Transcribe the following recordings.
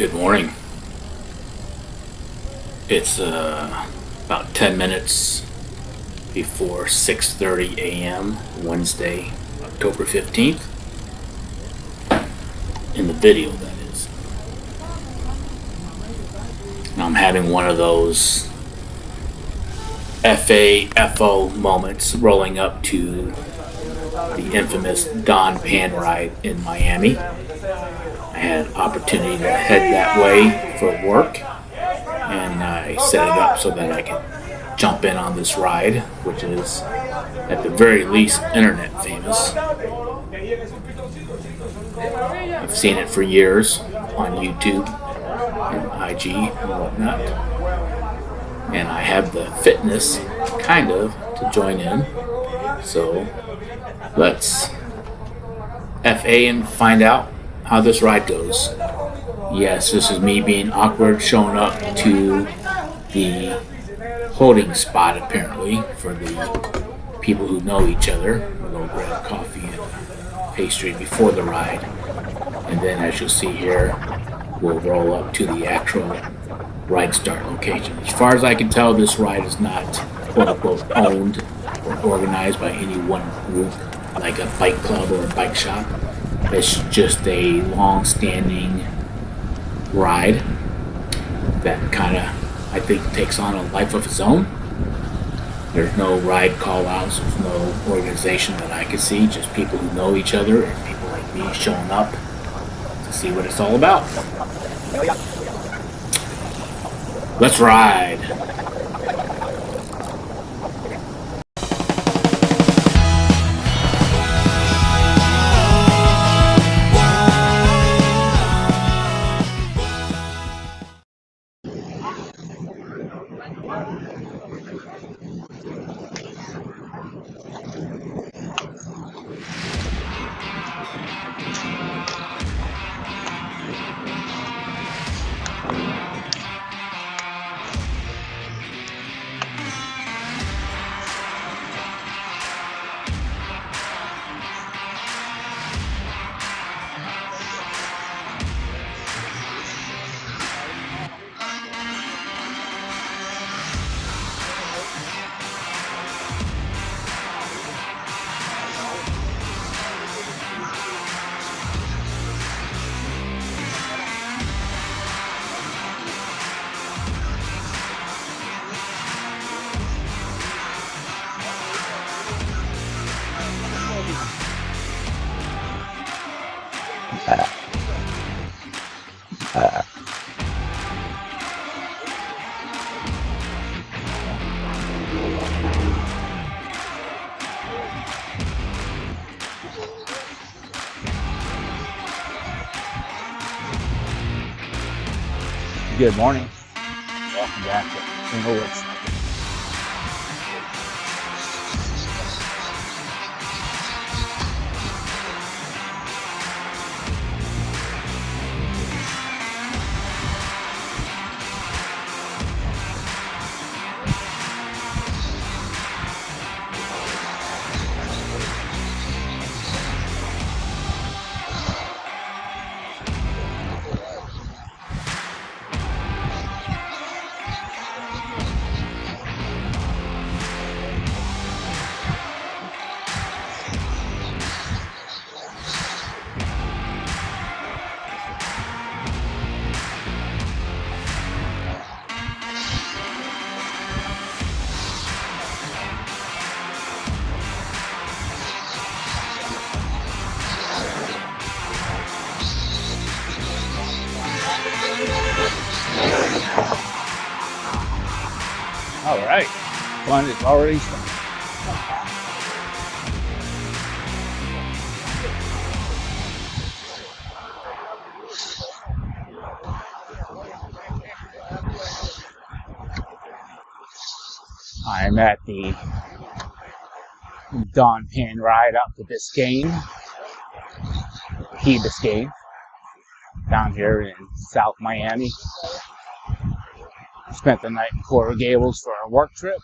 Good morning. It's about 10 minutes before 6:30 a.m. Wednesday, October 15th. In the video, that is. And I'm having one of those FO moments rolling up to the infamous Don Pan ride in Miami. I had an opportunity to head that way for work, and I set it up so that I could jump in on this ride, which is at the very least internet famous. I've seen it for years on YouTube and IG and whatnot, and I have the fitness kind of to join in, so let's FA and find out how this ride goes. Yes, this is me being awkward, showing up to the holding spot apparently for the people who know each other. We'll go grab coffee and pastry before the ride, and then as you'll see here, we'll roll up to the actual ride start location. As far as I can tell, this ride is not quote-unquote owned or organized by any one group like a bike club or a bike shop. It's just a long-standing ride that kind of, I think, takes on a life of its own. There's no ride call-outs, there's no organization that I can see, just people who know each other and people like me showing up to see what it's all about. Let's ride. Good morning. Welcome back to Inglewood's. All right, fun is already started. I'm at the Don Pan ride out to Biscayne, Key Biscayne, down here in South Miami. Spent the night in Coral Gables for a work trip.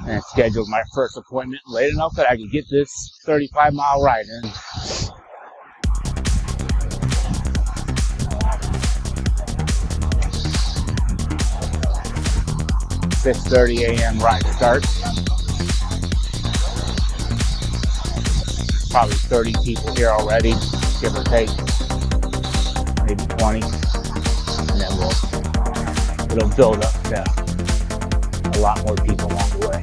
And scheduled my first appointment late enough that I could get this 35-mile ride in. 6:30 a.m. ride starts. Probably 30 people here already, give or take, maybe 20, and then it'll build up to a lot more people along the way.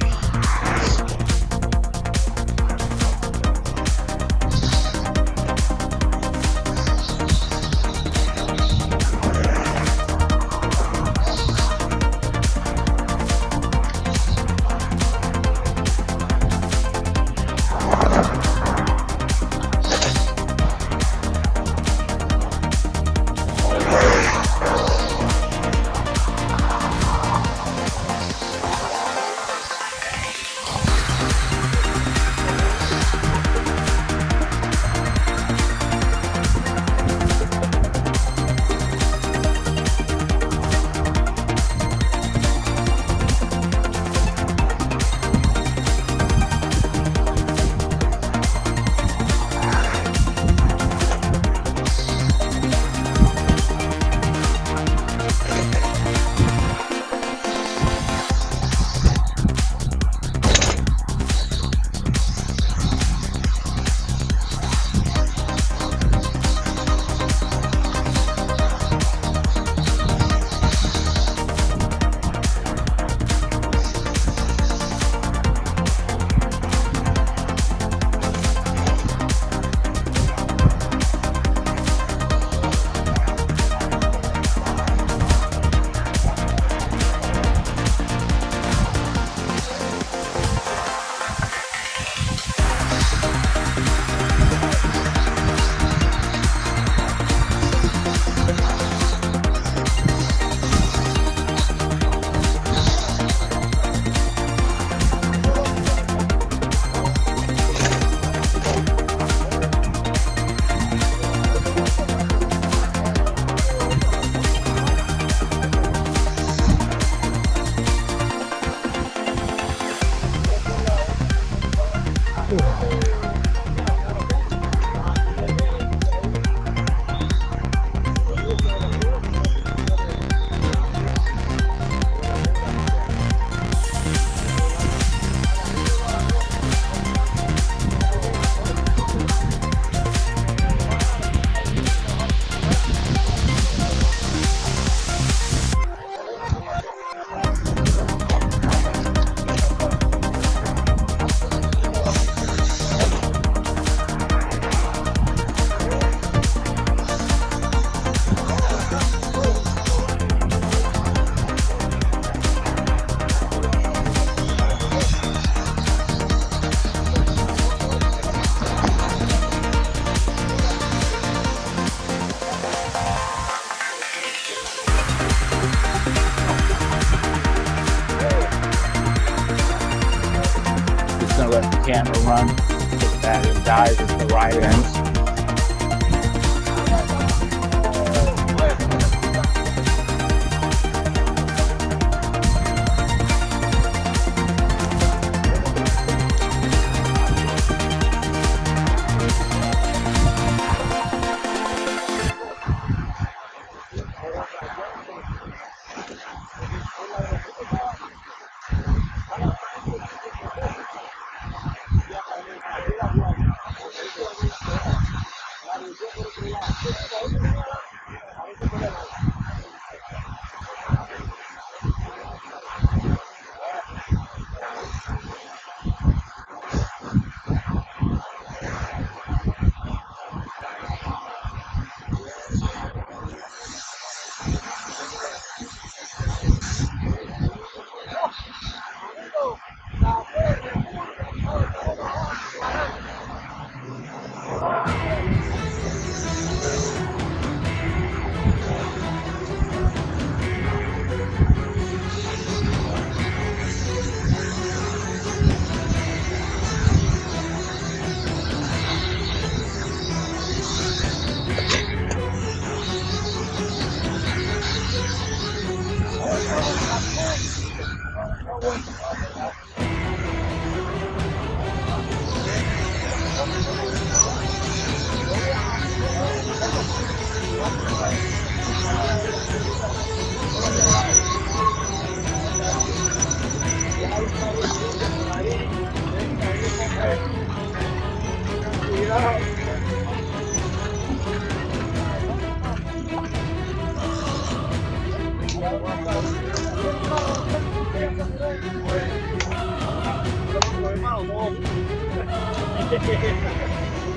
Let the camera run, get that and dive as the ride ends.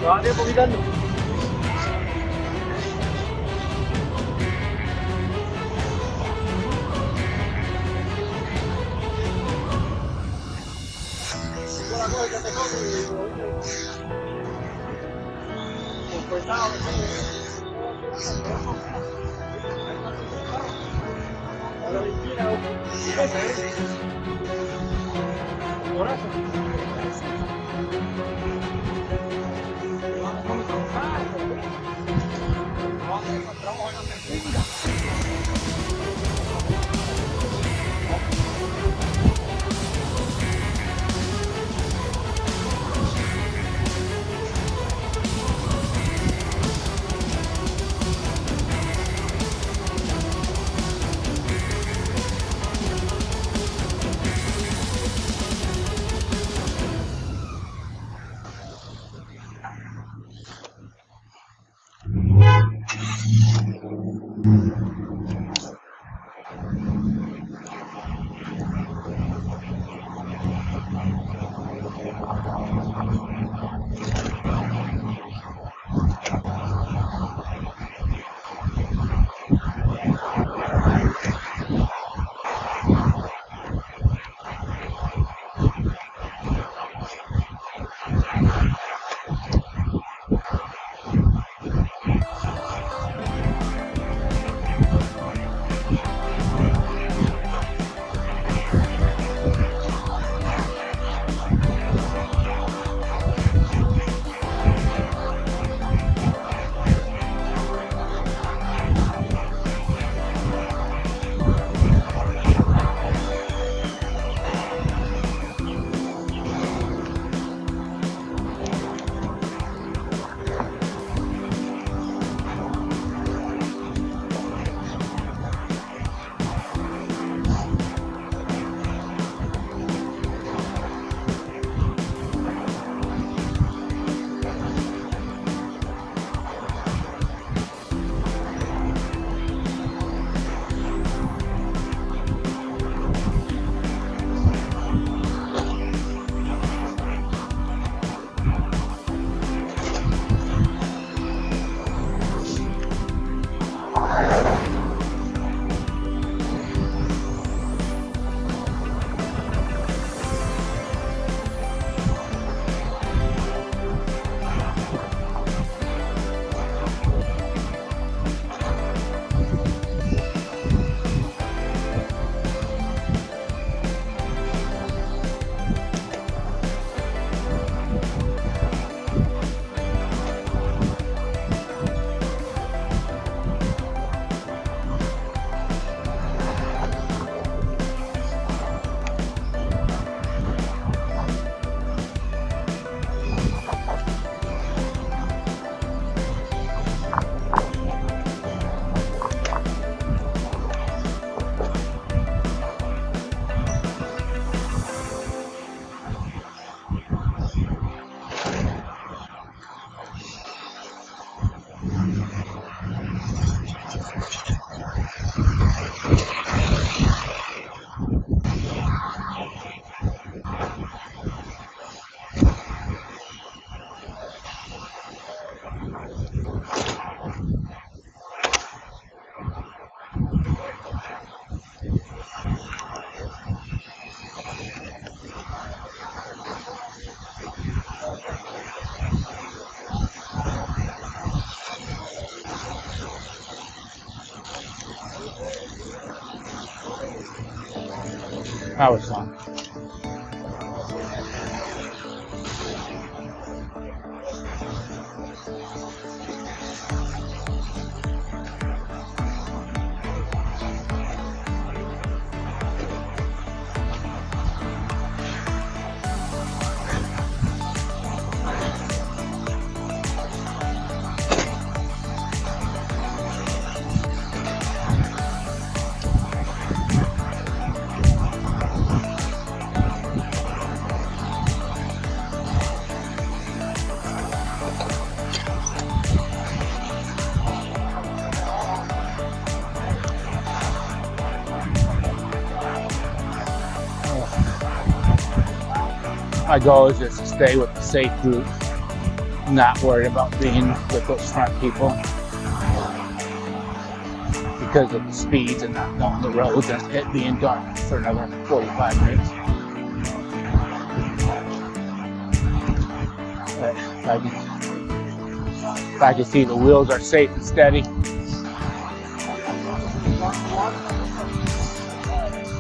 Todavía vomitando. That was fun. My goal is just to stay with the safe route. not worried about being with those front people because of the speeds and not knowing the roads and it being dark for another 45 minutes. But if I can see the wheels are safe and steady,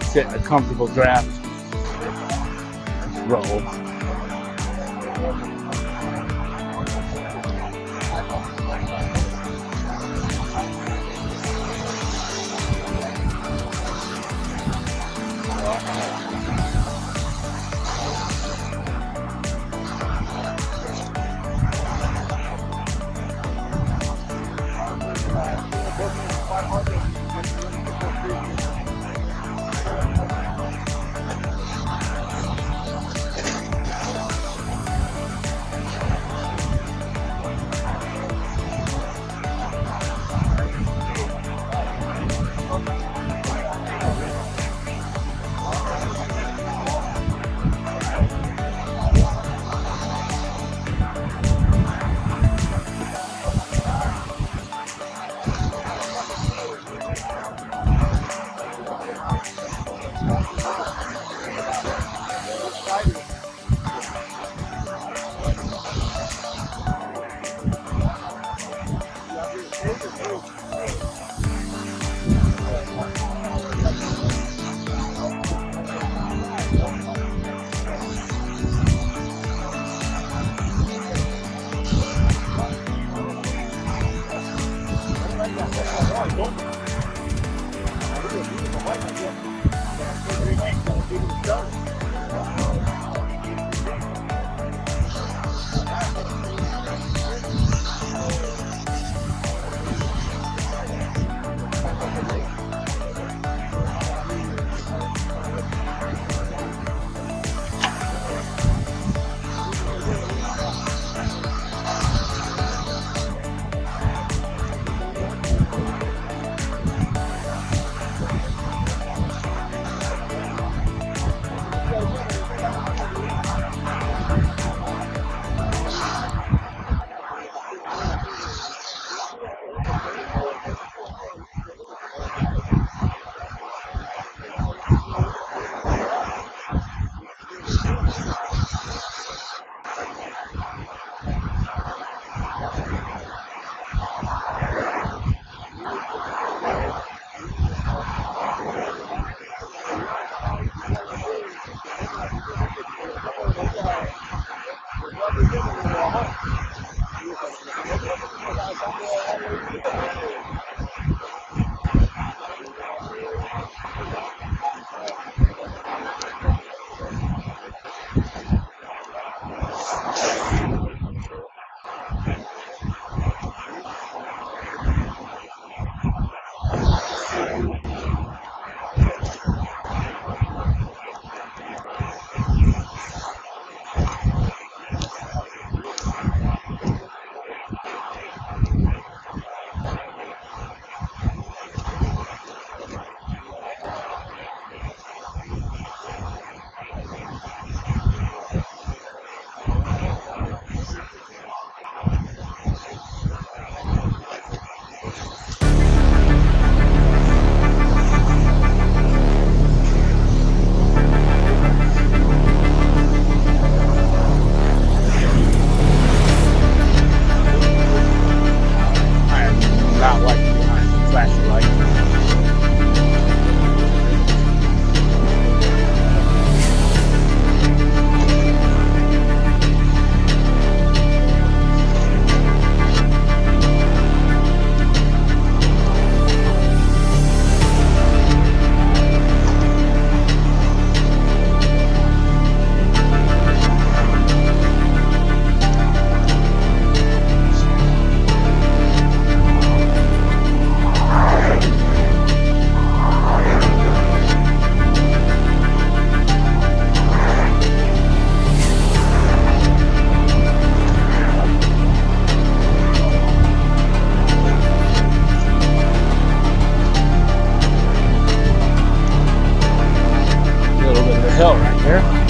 sit in a comfortable draft, roll. hill right here.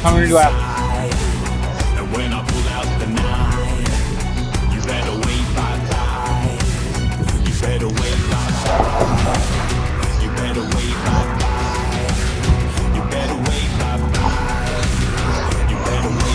How many do I have? And when I pull out the nine, you better wait bye-bye. You better wait bye-bye. You better wait bye-bye. You better wait bye-bye. You better wait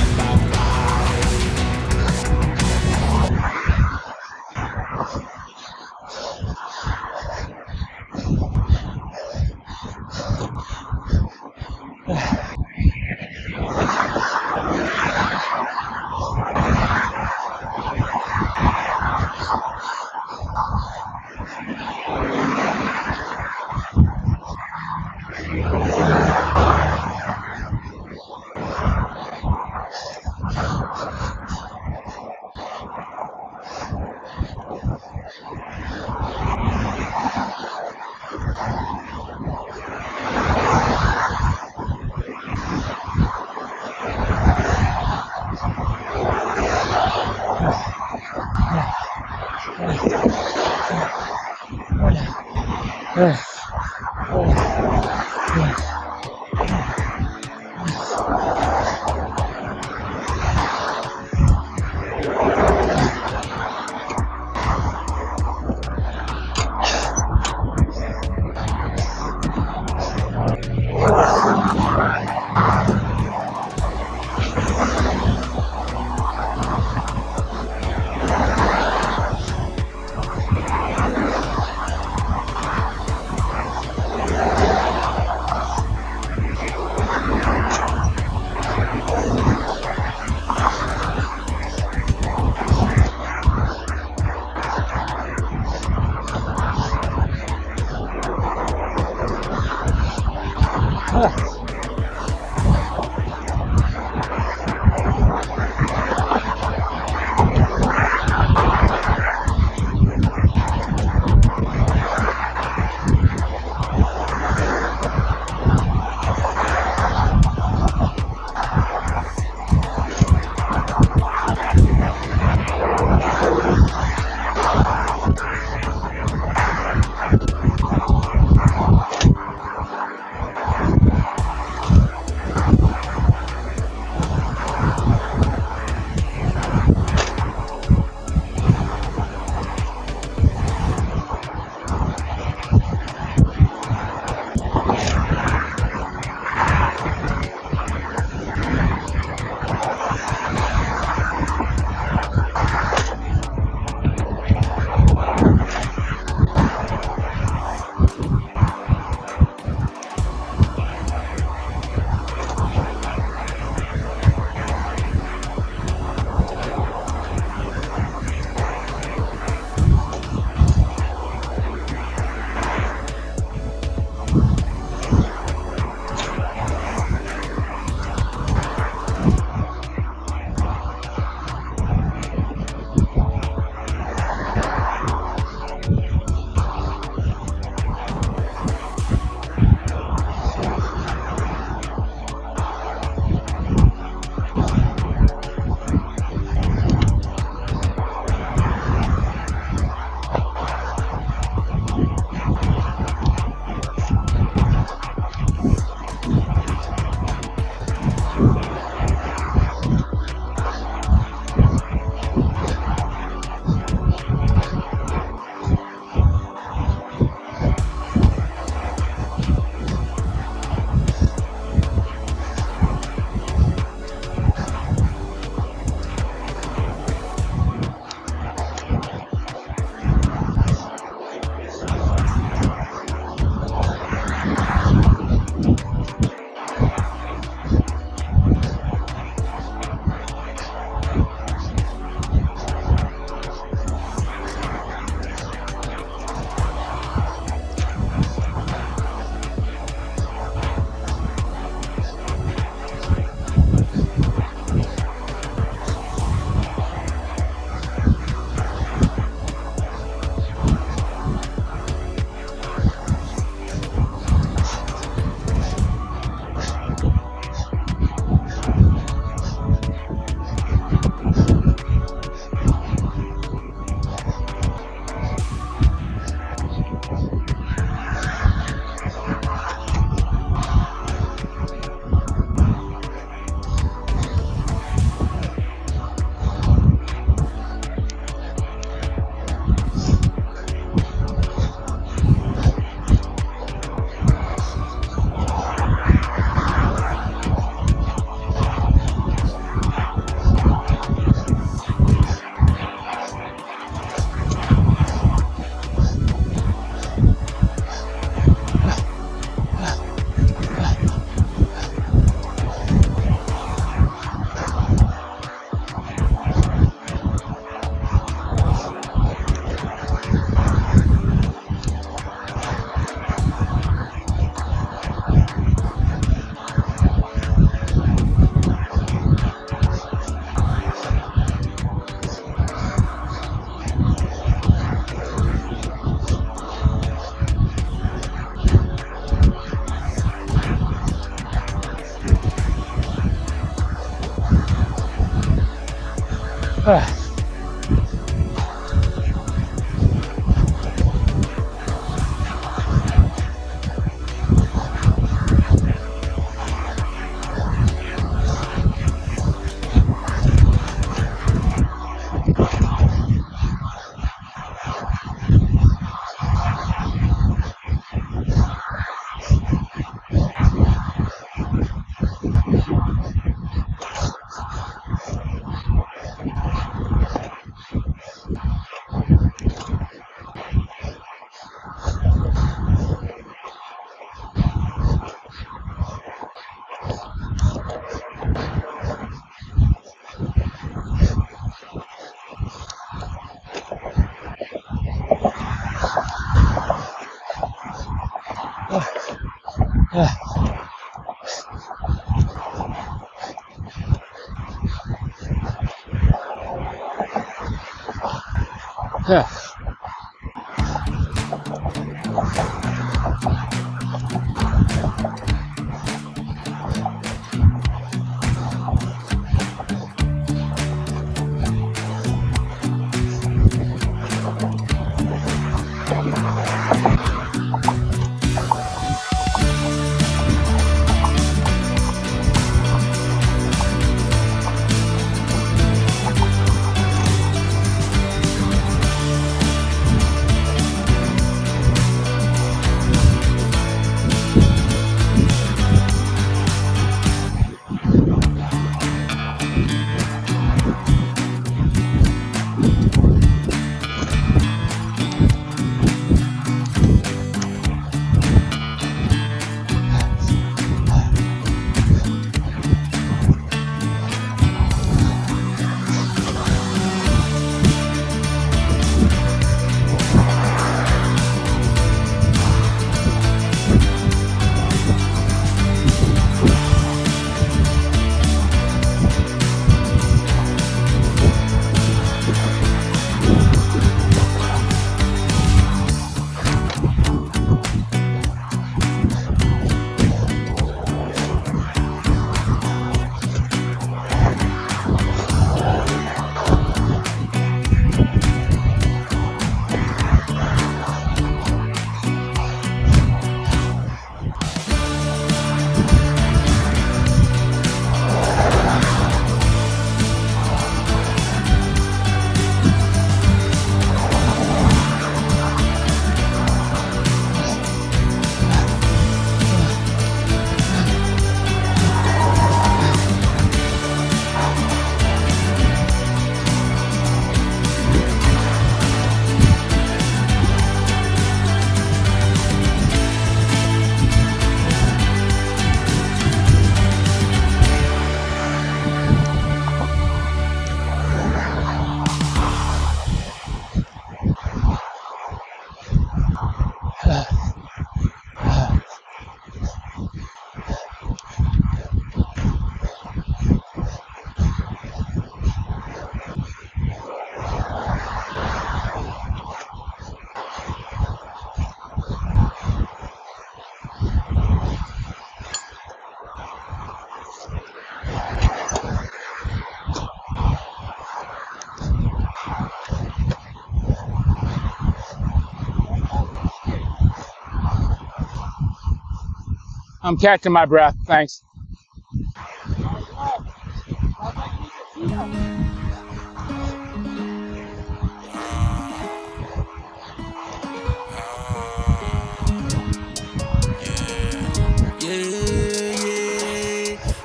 I'm catching my breath, thanks.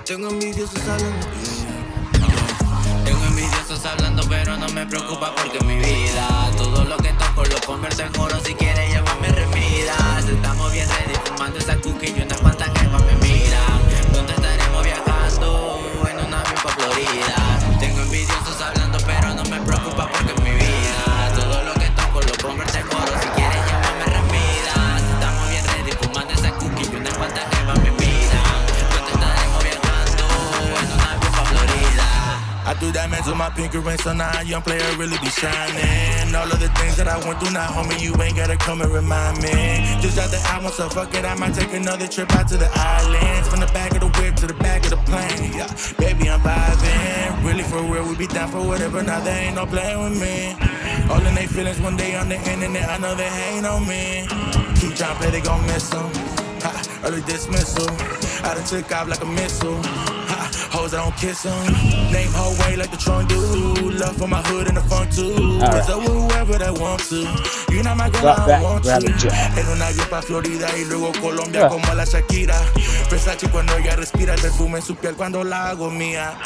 Tengo envidiosos hablando, tengo envidiosos hablando, pero no me preocupa porque mi vida, todo lo que toco lo convierto en oro. Si quieres llevarme remidas, estamos bien ready, fumando esa cookie y unas cuantas jevas me miran. ¿Dónde estaremos viajando? En un avión pa' Florida. Tengo envidiosos hablando, pero no me preocupa porque mi vida, todo lo que toco lo convierto en oro. Si quieres llevarme remidas, estamos bien ready, fumando esa cookie y unas cuantas jevas me miran. I threw that man to my pinky ring, so now a young player really be shining. All of the things that I went through, now homie, you ain't gotta come and remind me. Just out the album, so fuck it, I might take another trip out to the islands. From the back of the whip to the back of the plane, yeah. Baby, I'm vibing, really for real, we be down for whatever, now they ain't no playing with me. All in they feelings one day on the internet, I know they hate on me. Keep trying to play, they gon' miss them. Early dismissal, I done took off like a missile. Hoes, I don't kiss them. Name whole way like the trunk do. Love for my hood and the funk too. Right. So whoever that want to. You not my girl, I don't want to. En un avión pa' Florida y luego Colombia como la Shakira. Versace cuando ella respira, el perfume en su piel cuando la hago mía.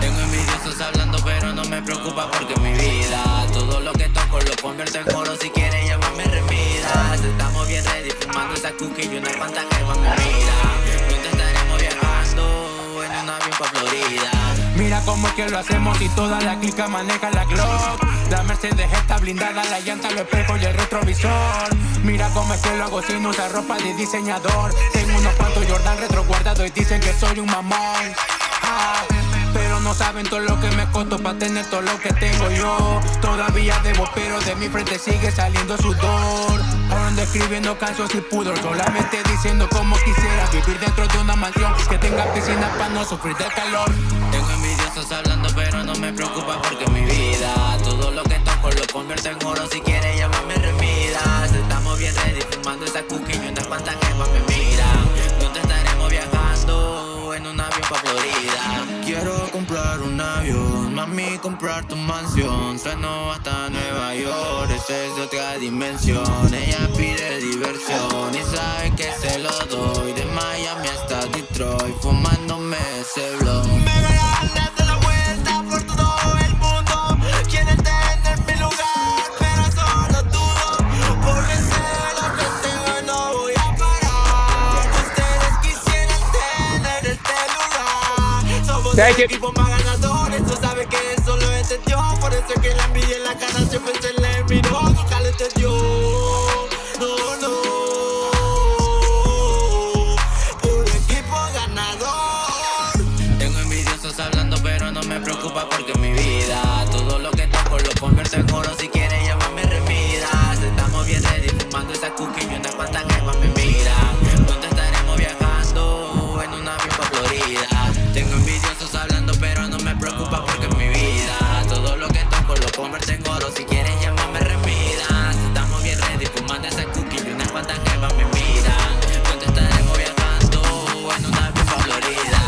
Tengo envidiosos hablando, pero no me preocupa porque mi vida, todo lo que toco lo convierto en oro. Si quieres llamarme remidas, estamos bien ready, fumando esa cookie y una cuanta jeva me mira. ¿Dónde estaremos viajando? En un avión pa' Florida. Mira cómo es que lo hacemos y toda la clica maneja la Glock. La Mercedes está blindada, la llanta, los espejos y el retrovisor. Mira cómo es que lo hago sin usar ropa de diseñador. Tengo unos cuantos Jordan retro guardados y dicen que soy un mamón. Pero no no saben todo lo que me costó para tener todo lo que tengo yo. Todavía debo, pero de mi frente sigue saliendo sudor. Ahora ando escribiendo canciones y pudor, solamente diciendo como quisiera vivir dentro de una mansión que tenga piscina para no sufrir del calor. Tengo envidiosos hablando, pero no me preocupa porque mi vida, todo lo que toco lo convierto en oro. Si quieres llamarme Remidas. Estamos bien ready, fumando esa cookie y unas cuantas gemas me miran. ¿Dónde estaremos viajando? En un avión pa' Florida. Quiero comprar un avión, mami, comprar tu mansión. Sueno hasta Nueva York, ese es de otra dimensión. Ella pide diversión y sabe que se lo doy. De Miami hasta Detroit, fumándome ese blog. Me voy a darle la vuelta por todo el mundo. Quieren tener mi lugar, pero solo dudo. Porque sé lo que tengo y no voy a parar. Ustedes quisieran tener este lugar. Somos el equipo más ganadores, tú sabes que eso lo entendió. Por eso es que la envidia en la cara siempre se le miró. Nunca le entendió. No, no. Puro equipo ganador. Tengo envidiosos hablando, pero no me preocupa porque mi vida, todo lo que toco lo convierto en oro. Si quieres llamarme Remidas. Estamos bien ready, fumando esa cookie y unas cuantas gemas me miran. ¿Dónde estaremos viajando? En un avión pa' Florida. Tengo envidiosos hablando, pero no me preocupa porque mi vida, todo lo que toco lo convierto en oro. Si quieres llamarme Remidas. Estamos bien ready, fumando esa cookie y unas cuantas gemas me miran. ¿Dónde estaremos viajando? En un avión pa' Florida.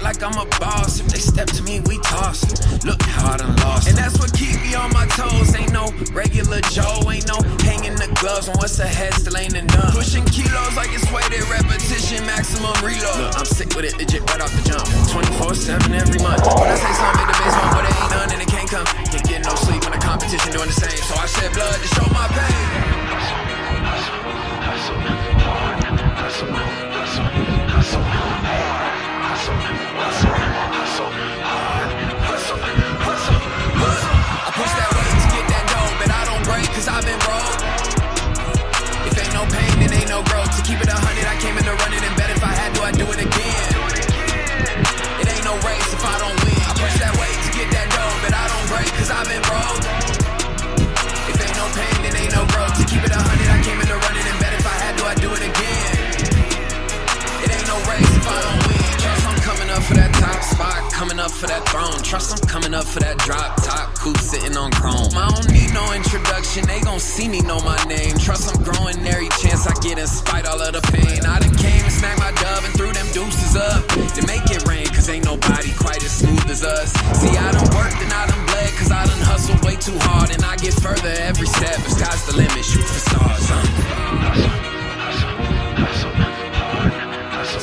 Like I'm a boss. If they step to me, we toss. Look how I done lost. And that's what keep me on my toes. Ain't no regular Joe. Ain't no hanging the gloves on what's ahead, still ain't enough. Pushing kilos like it's weighted repetition, maximum reload. Look, I'm sick with it, legit right off the jump. 24/7 every month. When I say something, make the bass home, but it ain't none and it can't come. Can't get no sleep when the competition doing the same. So I shed blood to show my pain. Hustle, hard, hustle, hustle, hustle, hard. Hustle, hustle, hustle, hard, hustle, hustle, hustle. I push that weight to get that dough, but I don't break cause I've been broke. If ain't no pain, then ain't no growth. To keep it 100, I came in to run it and bet if I had to, I'd do it again. It ain't no race if I don't win. I push that weight to get that dough, but I don't break cause I've been broke. If ain't no pain, then ain't no growth. To keep it 100, I came in to run it and bet if I had to, I'd do it again. It ain't no race if I up for that throne. Trust I'm coming up for that drop top coupe sitting on chrome. I don't need no introduction, they gon' see me know my name. Trust I'm growing every chance I get in spite all of the pain. I done came and smacked my dove and threw them deuces up to make it rain, cause ain't nobody quite as smooth as us. See, I done worked and I done bled, cause I done hustled way too hard, and I get further every step. If sky's the limit, shoot for stars.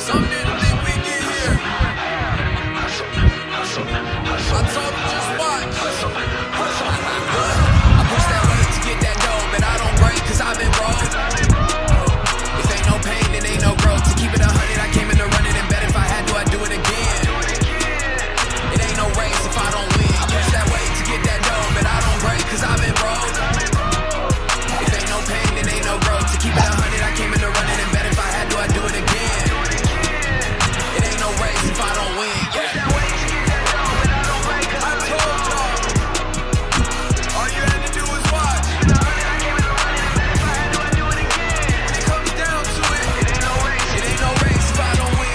Some didn't think we get here. I told them just watch. I push that weight to get that dough, but I don't break cause I've been broke. If ain't no pain, then ain't no growth. To keep it 100, I came in to run it and bet if I had to, I'd do it again. It ain't no race if I don't win. I push that weight to get that dough, but I don't break cause I've been broke. If ain't no pain, then ain't no growth. To keep it 100, I came in to run it and bet if I had to, I'd do it again. It ain't no race if I don't win. Yeah. I told y'all, all you had to do was watch. It comes down to it. It ain't no race if I don't win.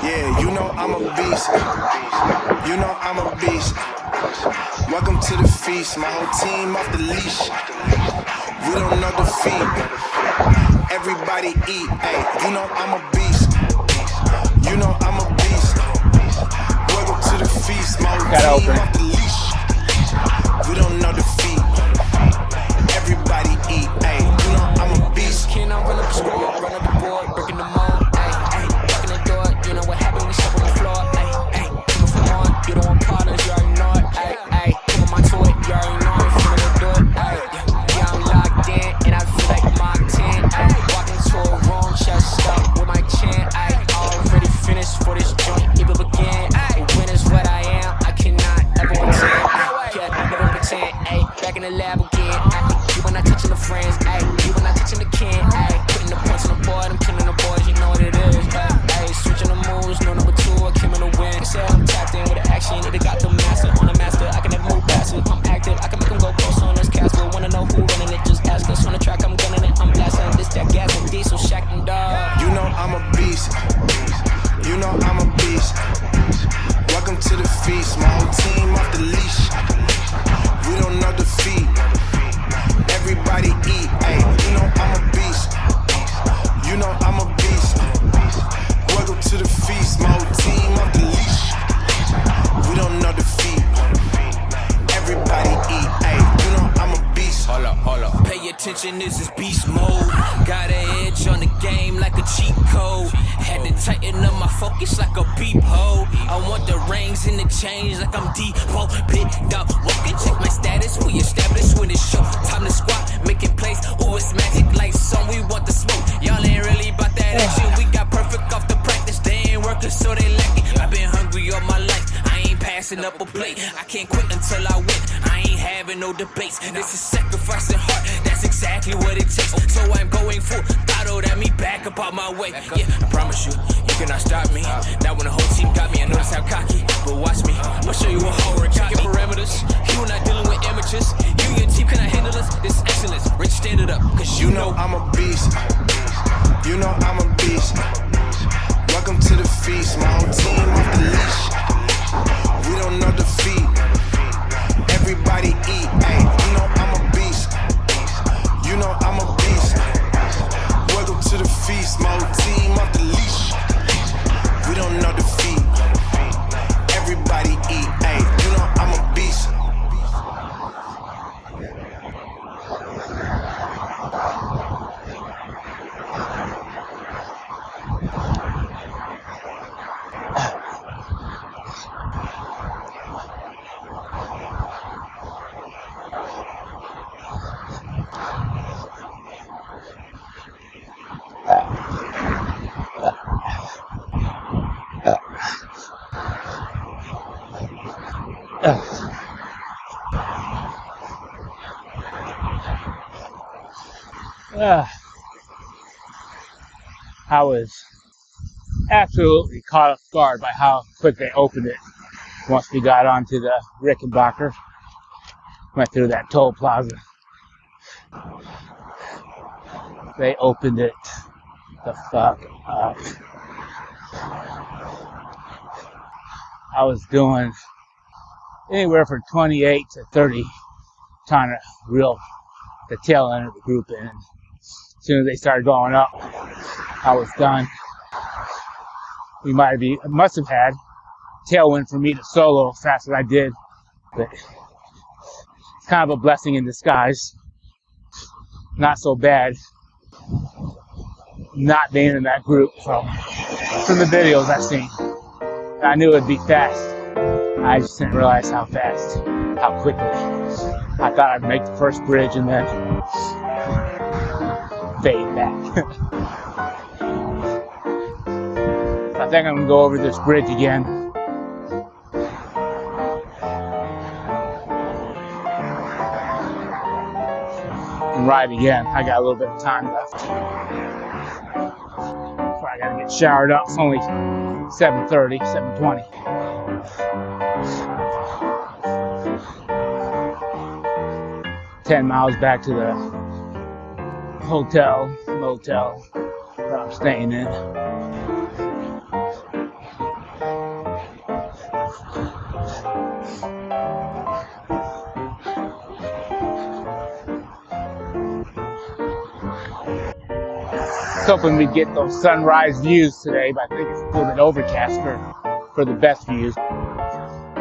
Yeah, you know I'm a beast. You know I'm a beast. Welcome to the feast. My whole team off the leash. We don't know defeat. Everybody eat. Hey, you know I'm a beast. You know I'm a beast. Welcome to the feast. My whole team off the leash. We don't know defeat. Everybody eat. Hey, you know I'm a beast. Can I run up the score, run up the board, breaking the mold? Breaking the door. You know what happened? We step on the floor. Coming from on. You don't want partners, you already know it. Come on my toy, you already know it. Finna go do it. Yeah, I'm locked in, and I feel like Mach 10. Walking to a room, chest up with my chin. Already finished for this joint, it will begin. When is what I am, I cannot ever pretend. Yeah, never pretend. Back in the lab again. You when I touching the friends. You when I touching the kin. Putting the points on the board, I'm killing the boys, you know what it is. Switching the moves, no number 2, I came in to win. They say I'm tapped in with the action, they got the master on the master. I can never move passive, I'm active, I can make them go close on this castle. Wanna know who running it, just ask us. On the track, I'm gunning it, I'm blasting this, that gas and diesel, Shack and dog. You know I'm a beast. You know I'm a beast. Welcome to the feast. My whole team off the leash. We don't know defeat. Everybody eat. Hey, you know I'm a beast. You know I'm a beast. Welcome to the feast. My whole team off the leash. We don't know defeat. Everybody eat. Hey, you know I'm a beast. Hold up. Pay attention, this is beast mode. Got an edge on the game like a cheat code. Had to tighten up my focus like a beep hole. I want the rings and the chains like I'm Depot. Picked up, walking, check my status. We established when it's show. Time to squat, making plays. Ooh, it's magic like some. We want the smoke. Y'all ain't really about that action. We got perfect off the practice. They ain't working, so they lacking. I've been hungry all my life. I ain't passing up a plate. I can't quit until I win. I ain't having no debates. This is sacrifice and heart. That's exactly what it takes. So I'm going full throttle at me, back up out my way. Yeah, I promise you, you cannot stop me. Now when the whole team got me, I notice how cocky. But watch me, I'll show you a whole checking parameters. You not dealing with amateurs. You and your team cannot handle us. This is excellence. Rich, stand it up, cause you know I'm a beast. You know I'm a beast. Welcome to the feast. My whole team off the leash. We don't know defeat. I was absolutely caught off guard by how quick they opened it. Once we got onto the Rickenbacker, went through that toll plaza, they opened it the fuck up. I was doing anywhere from 28 to 30, trying to reel the tail end of the group in. As soon as they started going up, I was done. We must have had tailwind for me to solo as fast as I did, but it's kind of a blessing in disguise. Not so bad not being in that group from the videos I've seen. I knew it'd be fast. I just didn't realize how fast, how quickly. I thought I'd make the first bridge and then fade back. I think I'm gonna go over this bridge again. And ride again. I got a little bit of time left. So I gotta get showered up. It's only 7:30, 7:20. $10 back to the motel that I'm staying in. Hoping we get those sunrise views today, but I think it's a little bit overcast for the best views.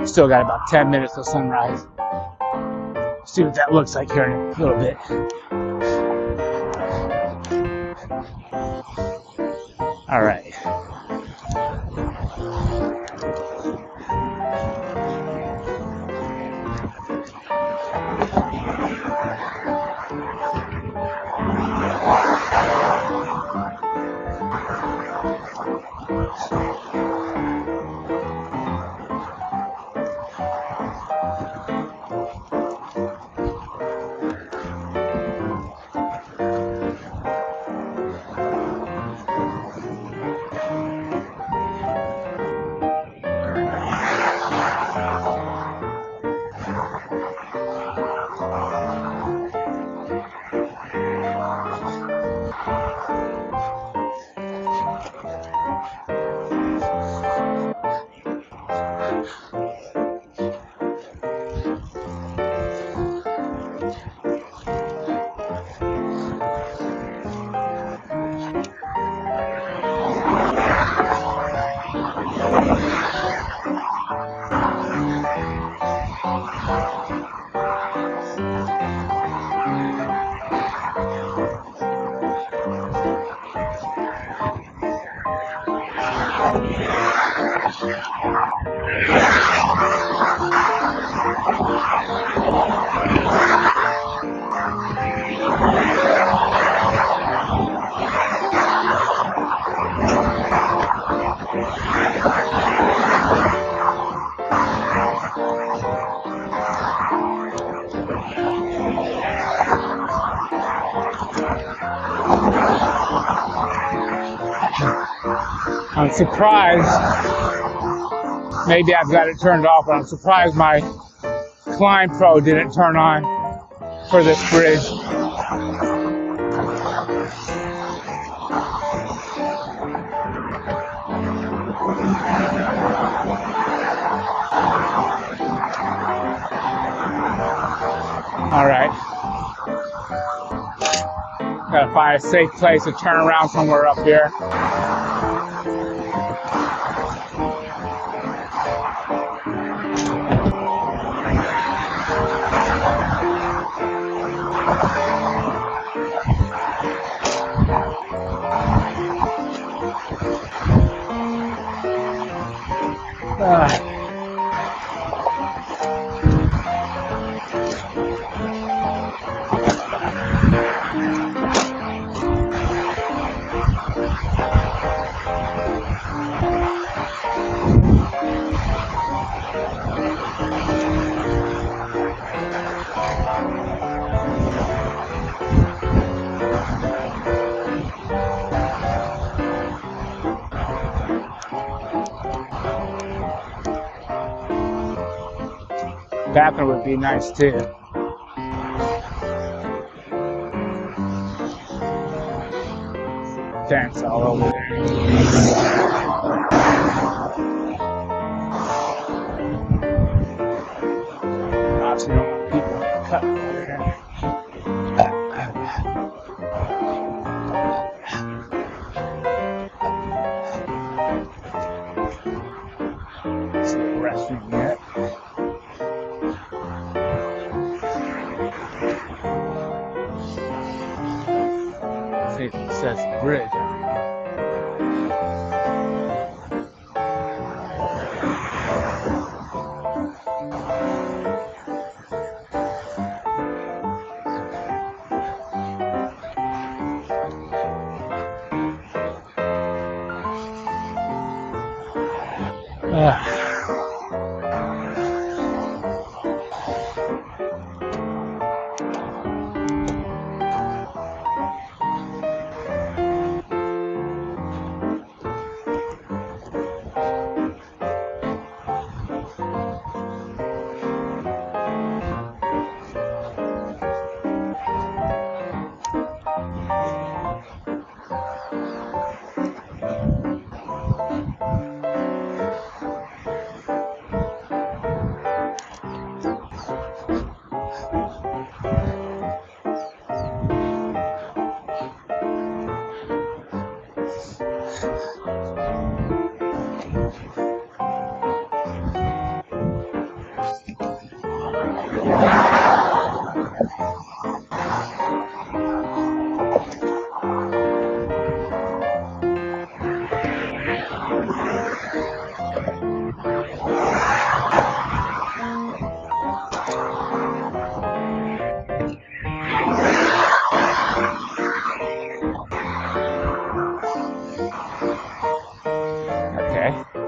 Still got about 10 minutes of sunrise. See what that looks like here in a little bit. All right. I'm surprised, maybe I've got it turned off, but I'm surprised my Climb Pro didn't turn on for this bridge. All right. Gotta find a safe place to turn around somewhere up here. Back one would be nice too. Fence all over there. Obviously, don't want people to cut over here. See the restroom yet. See if it says bridge.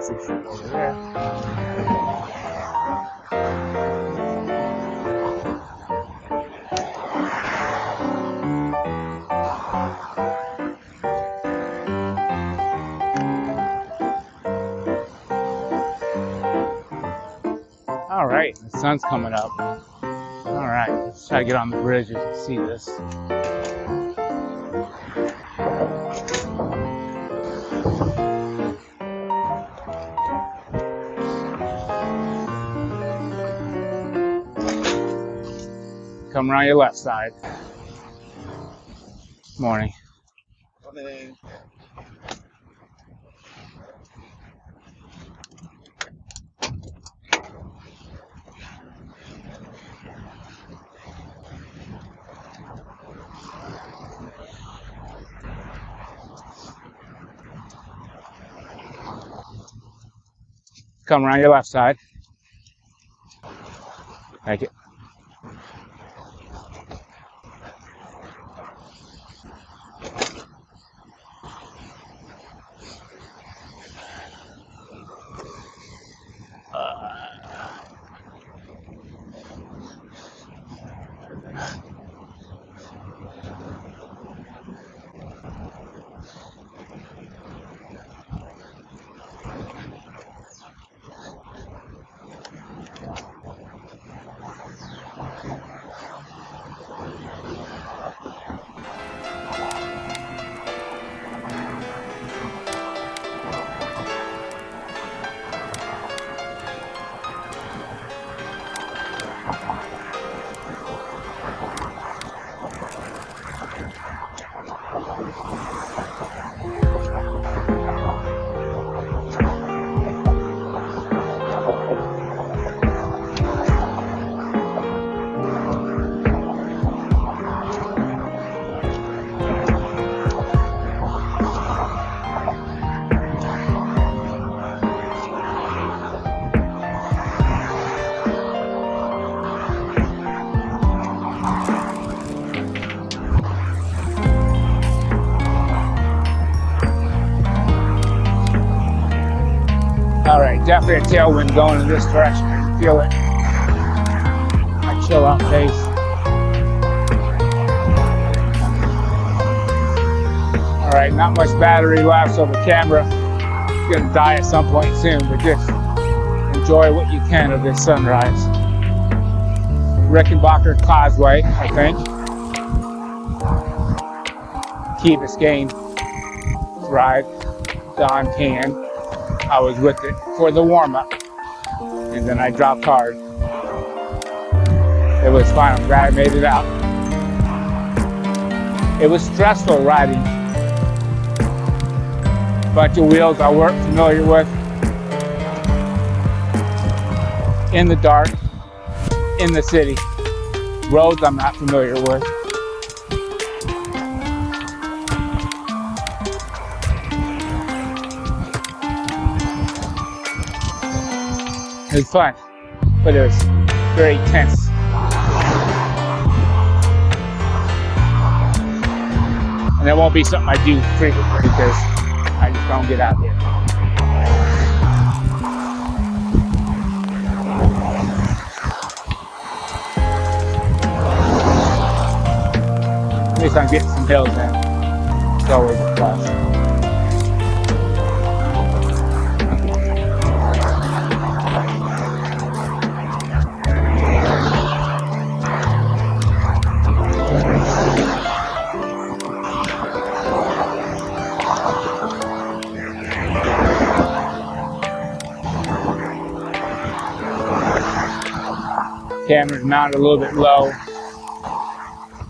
Over there. All right, the sun's coming up. All right, let's try to get on the bridge as you see this. Come around your left side. Morning. Morning. Come around your left side. Thank you. All right, definitely a tailwind going in this direction. I can feel it. I chill out pace. All right, not much battery left, so the camera is gonna die at some point soon, but just enjoy what you can of this sunrise. Rickenbacker Causeway, I think. Key Biscayne I'd, Don Can. I was with it for the warm-up, and then I dropped hard. It was fun. I'm glad I made it out. It was stressful riding. Bunch of wheels I weren't familiar with. In the dark, in the city. Roads I'm not familiar with. It was fun, but it was very tense. And that won't be something I do frequently because I just don't get out there. At least I'm getting some hills in. It's always a plus. Camera's mounted a little bit low.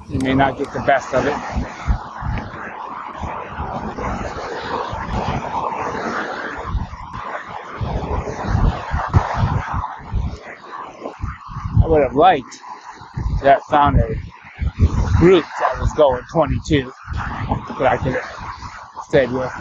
You may not get the best of it. I would have liked to have found a group that was going 22 that I could have stayed with.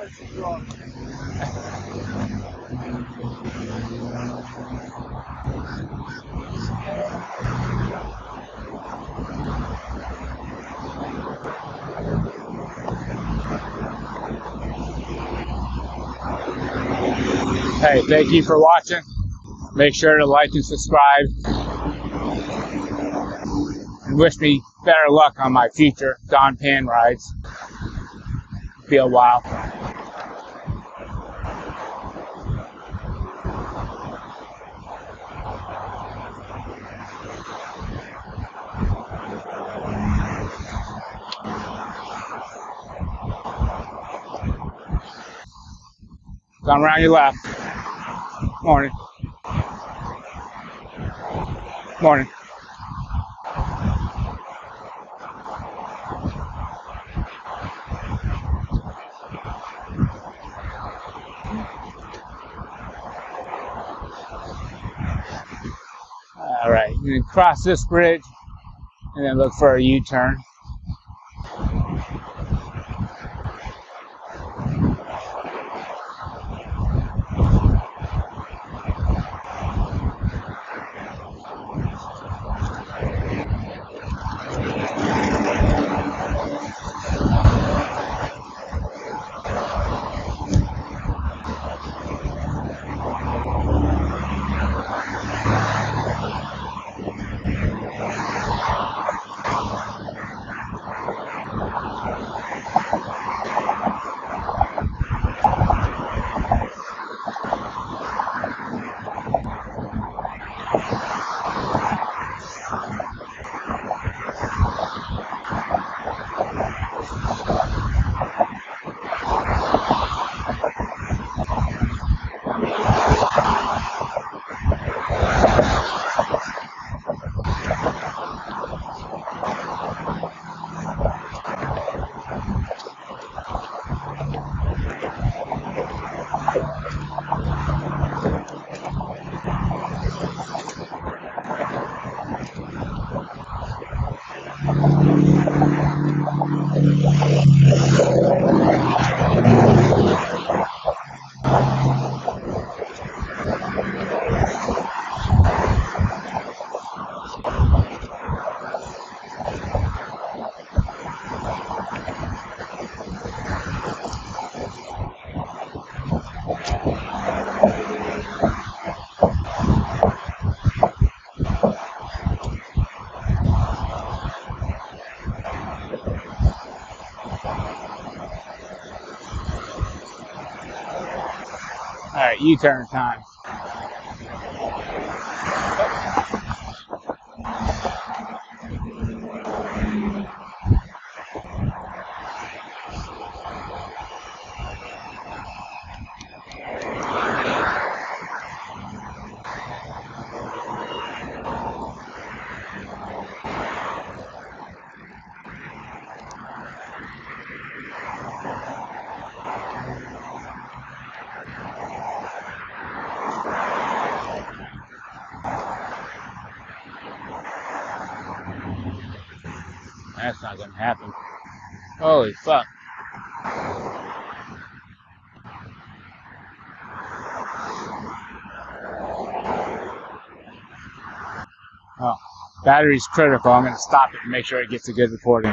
Hey, thank you for watching. Make sure to like and subscribe. And wish me better luck on my future Don Pan rides. Be a while. Come around your left. Morning. Morning. All right, you can cross this bridge and then look for a U-turn. All right, U-turn time. That's not gonna happen. Holy fuck. Oh, battery's critical. I'm gonna stop it and make sure it gets a good recording.